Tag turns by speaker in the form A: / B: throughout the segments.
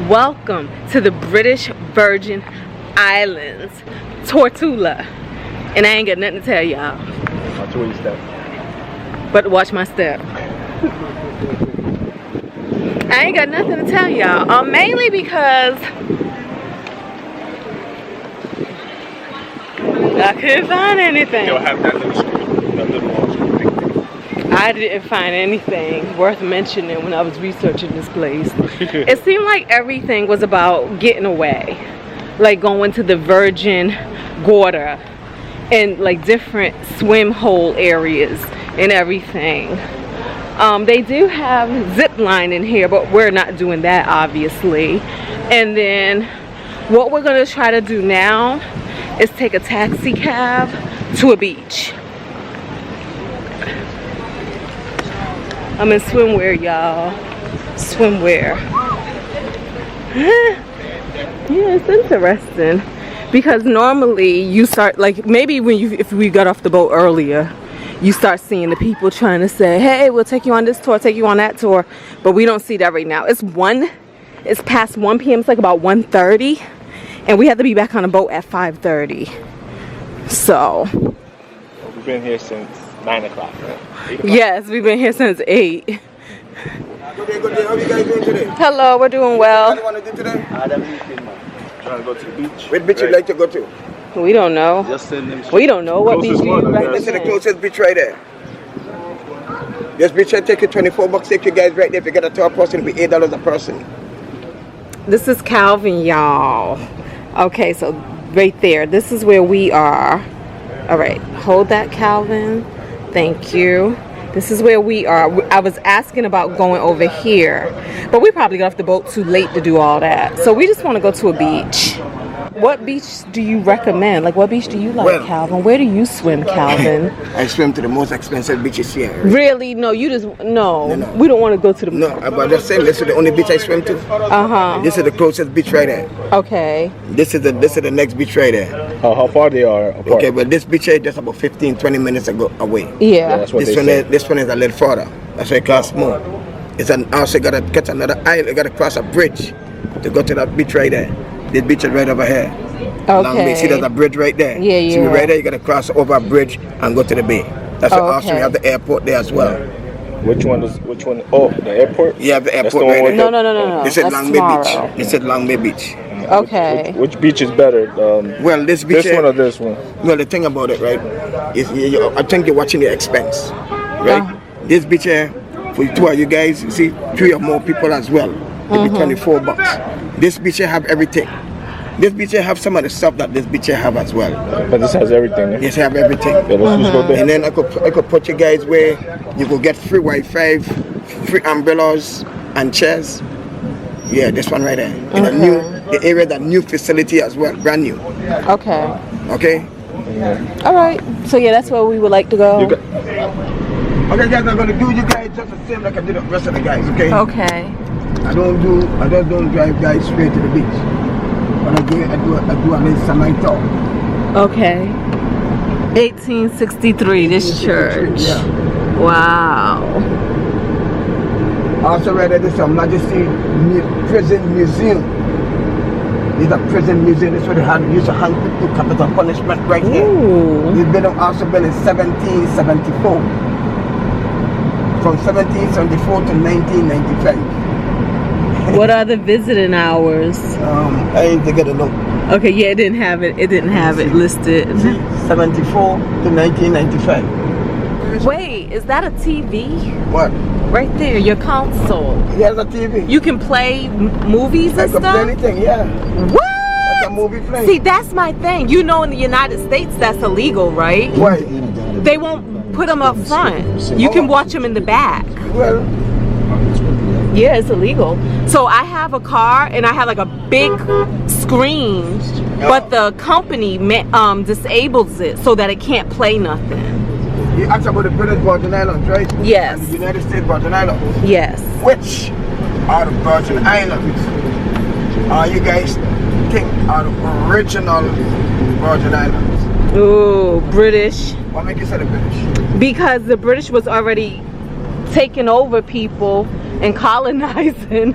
A: Welcome to the British Virgin Islands, Tortola. And I ain't got nothing to tell y'all.
B: Watch where you step.
A: But watch my step. I ain't got nothing to tell y'all. Mainly because I couldn't find anything.
B: You'll have that little screen, that little screen.
A: I didn't find anything worth mentioning when I was researching this place. It seemed like everything was about getting away, like going to the Virgin Gorda and like different swim hole areas and everything. They do have zip line in here, but we're not doing that obviously. And then what we're gonna try to do now is take a taxi cab to a beach. I'm in swimwear, y'all. Swimwear. Yeah, it's interesting because normally you start like maybe if we got off the boat earlier, you start seeing the people trying to say, "Hey, we'll take you on this tour, take you on that tour," but we don't see that right now. It's past 1 p.m. It's like about 1:30, and we have to be back on the boat at 5:30. So
B: We've been here since 9 o'clock, right? 8 o'clock?
A: yes, we've been here since 8.
C: Good day, good day. How you guys doing today?
A: Hello, we're doing well.
C: What do you want to do today?
B: Trying to go to the beach.
C: Which beach you like to go to?
A: We don't know.
B: Just send them.
A: We don't know what beach
B: Closest
A: you
B: one, I guess.
C: This is the
A: recommend.
C: closest beach right there. This beach I take you $24. Take you guys right there. If you get a tour person, it'll be $8 a person.
A: This is Calvin, y'all. Okay, so right there, this is where we are. All right, hold that, Calvin. Thank you. This is where we are. I was asking about going over here, but we probably got off the boat too late to do all that. So we just want to go to a beach. What beach do you recommend? Like, what beach do you like,
C: Well,
A: Calvin? Where do you swim, Calvin?
C: I swim to the most expensive beaches here.
A: Really? No, you just no.
C: No.
A: We don't want to go to the.
C: No, but just saying, this is the only beach I swim to. This is the closest beach right there.
A: Okay.
C: This is the next beach right there.
B: How far they are apart?
C: Okay, but this beach here is just about 15-20 minutes away.
A: Yeah.
B: That's what
C: This
B: they say.
C: this one is a little further. That's why it costs more. It's an also gotta catch another island. You gotta cross a bridge to go to that beach right there. This beach is right over here. Long Bay. See, there's a bridge right there.
A: Yeah,
C: See,
A: yeah.
C: right there, you gotta cross over a bridge and go to the bay. That's why also we have the airport there as well.
B: Which one? Oh, the airport?
C: You have the
B: That's
C: airport
B: the one
C: right
B: with
C: there.
A: No.
C: This is
A: That's
C: Long Bay
A: tomorrow.
C: Beach. This is Long Bay Beach.
A: Okay.
B: Which beach is better?
C: Well, this beach
B: This one or this one?
C: Well, the thing about it, right, is I think you're watching the expense, right? This beach here, for the two of you guys, you see, 3 or more people as well. It'll be $24. This beach here have everything. This beach here have some of the stuff that this beach here have as well.
B: But this has everything. Eh?
C: This have everything.
B: Yeah, let's just go there.
C: And then I could put you guys where you could get free Wi-Fi, free umbrellas and chairs. Yeah, this one right there. In the area, that new facility as well, brand new.
A: Okay.
C: Okay.
A: All right. So yeah, that's where we would like to go.
B: You got,
C: Okay, guys, I'm gonna do you guys just the same like I did the rest of the guys. Okay.
A: Okay.
C: I just don't drive guys straight to the beach. But I do a little night talk.
A: Okay. 1863. This church.
C: Yeah.
A: Wow.
C: Also read that this is a Majesty Prison Museum. It's a prison museum. This is where they used to hang people to capital punishment right here.
A: Ooh.
C: It's been also built in 1774. From 1774 to 1995.
A: What are the visiting hours?
C: I ain't to get a look.
A: Okay. Yeah, it didn't have it. It didn't have it listed.
C: 74 to 1995.
A: Wait, is that a TV?
C: What?
A: Right there, your console.
C: Here's a TV.
A: You can play movies
C: I
A: and
C: can play
A: stuff.
C: anything, yeah.
A: What?
C: That's a movie playing.
A: See, that's my thing. You know, in the United States, that's illegal, right?
C: Why?
A: They won't put them up front. You can watch them in the back.
C: Well,
A: Yeah, it's illegal. So I have a car and I have like a big screen, but the company disables it so that it can't play nothing.
C: you asked about the British Virgin Islands, right?
A: Yes.
C: And the United States Virgin Islands.
A: Yes.
C: Which are the Virgin Islands? You guys think are the original Virgin Islands?
A: Ooh, British.
C: What make you say the British?
A: Because the British was already taking over people and colonizing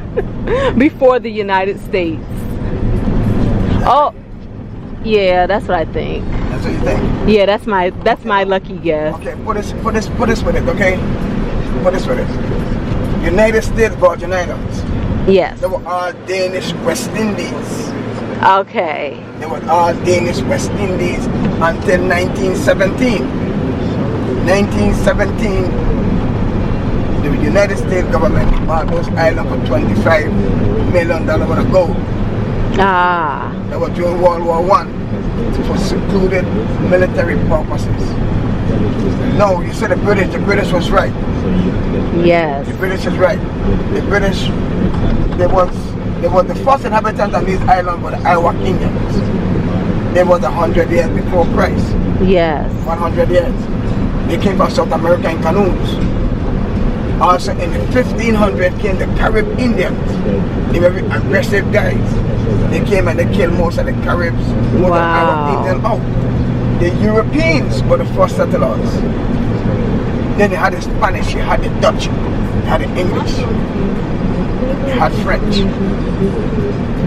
A: before the United States. Oh, yeah, that's what I think.
C: That's what you think?
A: Yeah, that's my lucky guess.
C: Okay, put this with it, okay? Put this with it. United States Virgin Islands.
A: Yes.
C: They were all Danish West Indies.
A: Okay.
C: They were all Danish West Indies until 1917. 1917, the United States government bought those islands for $25 million worth of gold.
A: Ah.
C: That was during World War I for secluded military purposes. No, you said the British was right.
A: Yes.
C: The British is right. The British, they was the first inhabitants on these islands were the Iowa Indians. They was 100 years before Christ.
A: Yes.
C: 100 years. They came from South America in canoes. Also in the 1500s came the Carib Indians. They were aggressive guys. They came and they killed most of the Caribs, most of the Arab Indians out. The Europeans were the first settlers. Then they had the Spanish, you had the Dutch, you had the English, you had French.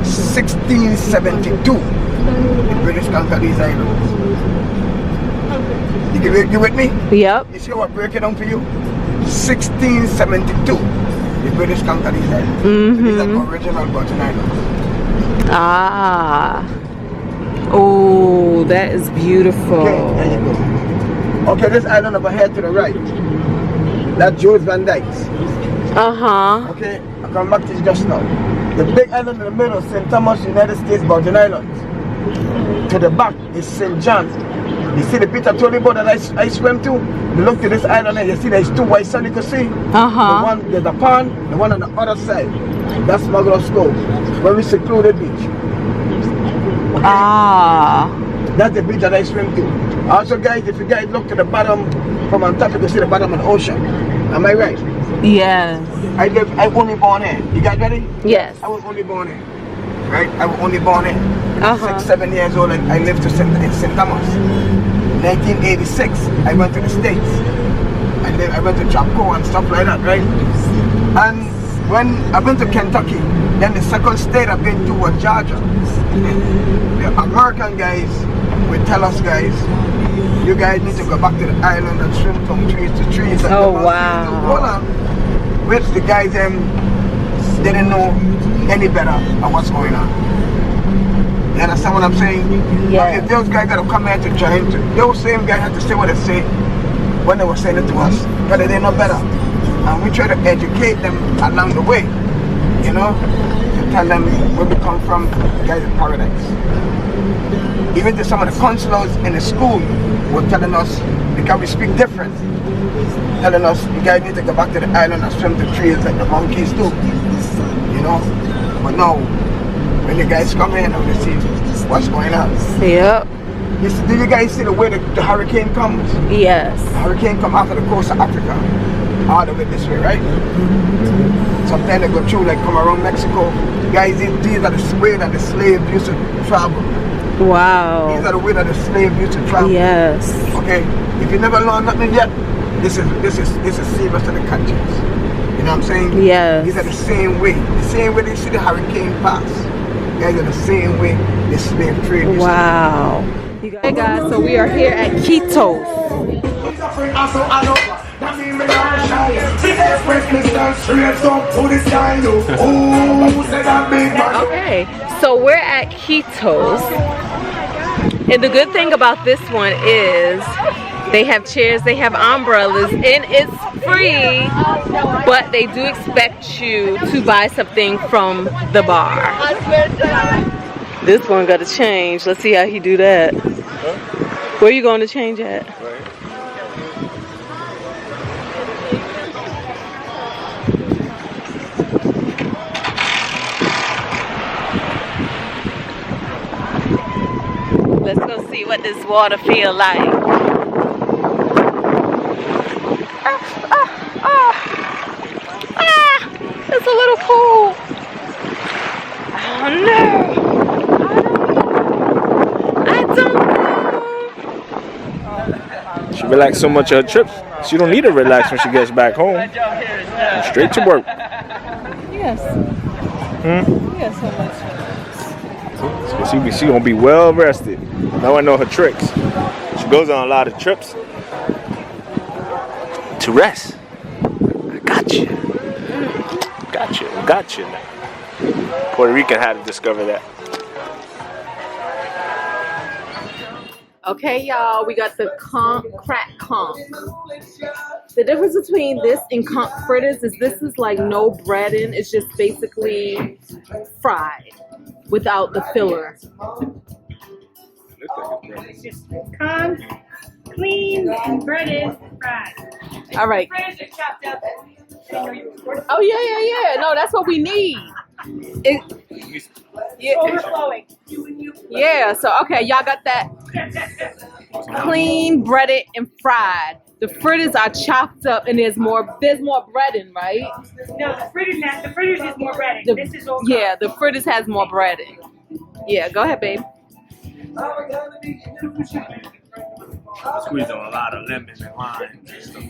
C: 1672, the British conquered these islands. You with me?
A: Yep.
C: You see how I break it down for you? 1672, the British conquered these islands. So these are the original Virgin Islands.
A: Ah. Oh, that is beautiful.
C: Okay, there you go. Okay, this island over here to the right, that's Jules Van Dyke's.
A: Uh-huh.
C: Okay, I come back to this just now. The big island in the middle, St. Thomas, United States Virgin Islands. To the back is St. John. You see the Peter told you about that I swam to? You look to this island and you see there's two white sands you can see.
A: Uh-huh.
C: There's a pond, the one on the other side. That's Smuggler's Cove, very secluded beach. Okay?
A: Ah.
C: That's the beach that I swim to. Also guys, if you guys look to the bottom, from on top you can see the bottom of the ocean. Am I right?
A: Yes.
C: I only born here. You guys ready?
A: Yes.
C: I was only born here. Right? I was only born here.
A: Uh-huh.
C: 6, 7 years old, I lived in St. Thomas. 1986, I went to the States. I went to Chaco and stuff like that, right? And when I went to Kentucky, then the second state I've been to was Georgia. The American guys will tell us, guys, you guys need to go back to the island and swim from trees to trees.
A: Oh, wow.
C: Hold on. Which the guys didn't know any better of what's going on. You understand what I'm saying?
A: Yeah.
C: If those guys gotta come here to join, those same guys have to say what they say when they were saying it to us, because they didn't know better. And we try to educate them along the way, you know, to tell them where we come from, guys in paradise. Even to some of the counselors in the school were telling us, because we speak different, telling us, you guys need to go back to the island and swim the trees like the monkeys do, you know. But no, when the guys come in and they see what's going on.
A: Yep.
C: Do you guys see the way the hurricane comes?
A: Yes.
C: The hurricane comes off of the coast of Africa, all the way this way, right? Sometimes they go through, like come around Mexico. Guys, these are the way that the slaves used to travel.
A: Wow.
C: These are the way that the slaves used to travel.
A: Yes.
C: Okay, if you never learned nothing yet, this is serious to the countries. You know what I'm saying?
A: Yes.
C: These are the same way they see the hurricane pass. Guys are the same way the slave trade used to.
A: Wow. Hey guys, so we are here at Quitos. Okay, so we're at Quitos, and the good thing about this one is they have chairs, they have umbrellas, and it's free, but they do expect you to buy something from the bar. This one got to change. Let's see how he do that. Where you going to change at? Let's go see what this water feel like. It's a little cool. Oh no. I don't know.
B: She relaxed so much on her trips, she don't need to relax when she gets back home. Straight to work.
A: Yes. Yes, so much.
B: She gonna be well rested. Now I know her tricks. She goes on a lot of trips to rest. I got you. Got you now. Puerto Rican had to discover that.
A: Okay, y'all, we got the crack conch. The difference between this and conch fritters is this is like no breading. It's just basically fried without the filler.
D: It's just conch, clean and breaded, fried.
A: All right.
D: Fritters are chopped up.
A: Oh yeah. No, that's what we need.
D: Overflowing.
A: Yeah. So okay, y'all got that clean, breaded, and fried. The fritters are chopped up, and there's more breading, right?
D: No, the fritters is more breading. This is over.
A: Yeah, the fritters has more breading. Yeah, go ahead, babe.
B: Squeeze on a lot of lemon and lime and stuff.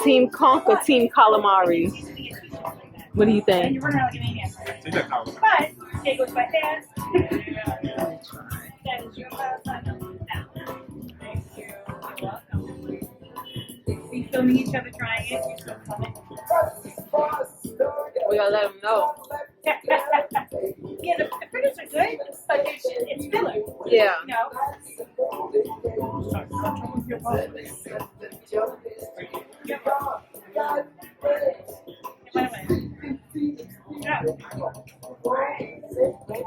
A: Team conch or team calamari? What do you think?
D: You're running out like an maniac. But it goes by fast. That is your last item. Thank you. You're welcome. Are you filming each other trying it? You're still coming.
A: We gotta let them know.
D: Yeah, the fritters are good, but it's filler.
A: Yeah.
D: You know.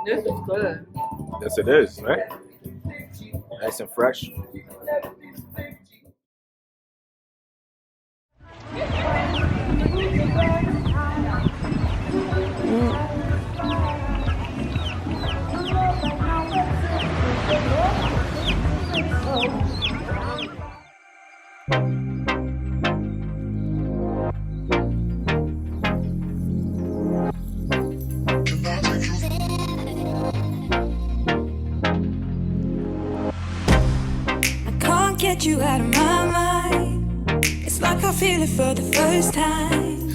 A: This is good.
B: Yes, it is, right? Nice and fresh.
E: Get you out of my mind. It's like I feel it for the first time.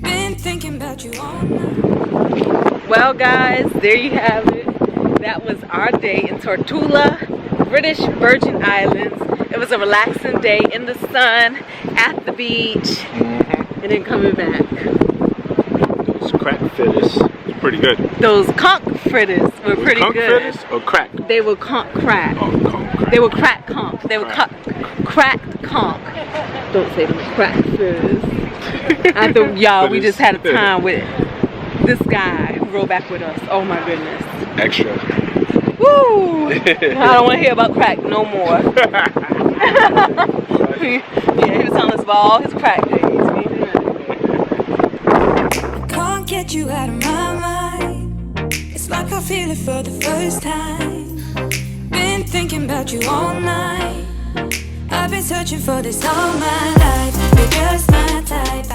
E: Been thinking about you all night.
A: Well, guys, there you have it. That was our day in Tortola, British Virgin Islands. It was a relaxing day in the sun, at the beach, and then coming back.
B: Those crack fritters, pretty good.
A: Those conch fritters were pretty
B: conch
A: good.
B: Fritters or crack?
A: They were crack.
B: Oh, conch crack.
A: They were crack conch. They were cracked conch. Don't say them crack fritters. I thought, y'all, we just had a time with this guy who rode back with us. Oh my goodness.
B: Extra.
A: Woo! I don't want to hear about crack no more. Yeah, he was telling us about all his crack days.
E: Can't get you out of my mind. It's like I feel it for the first time. Been thinking about you all night. I've been searching for this all my life. You're just my type.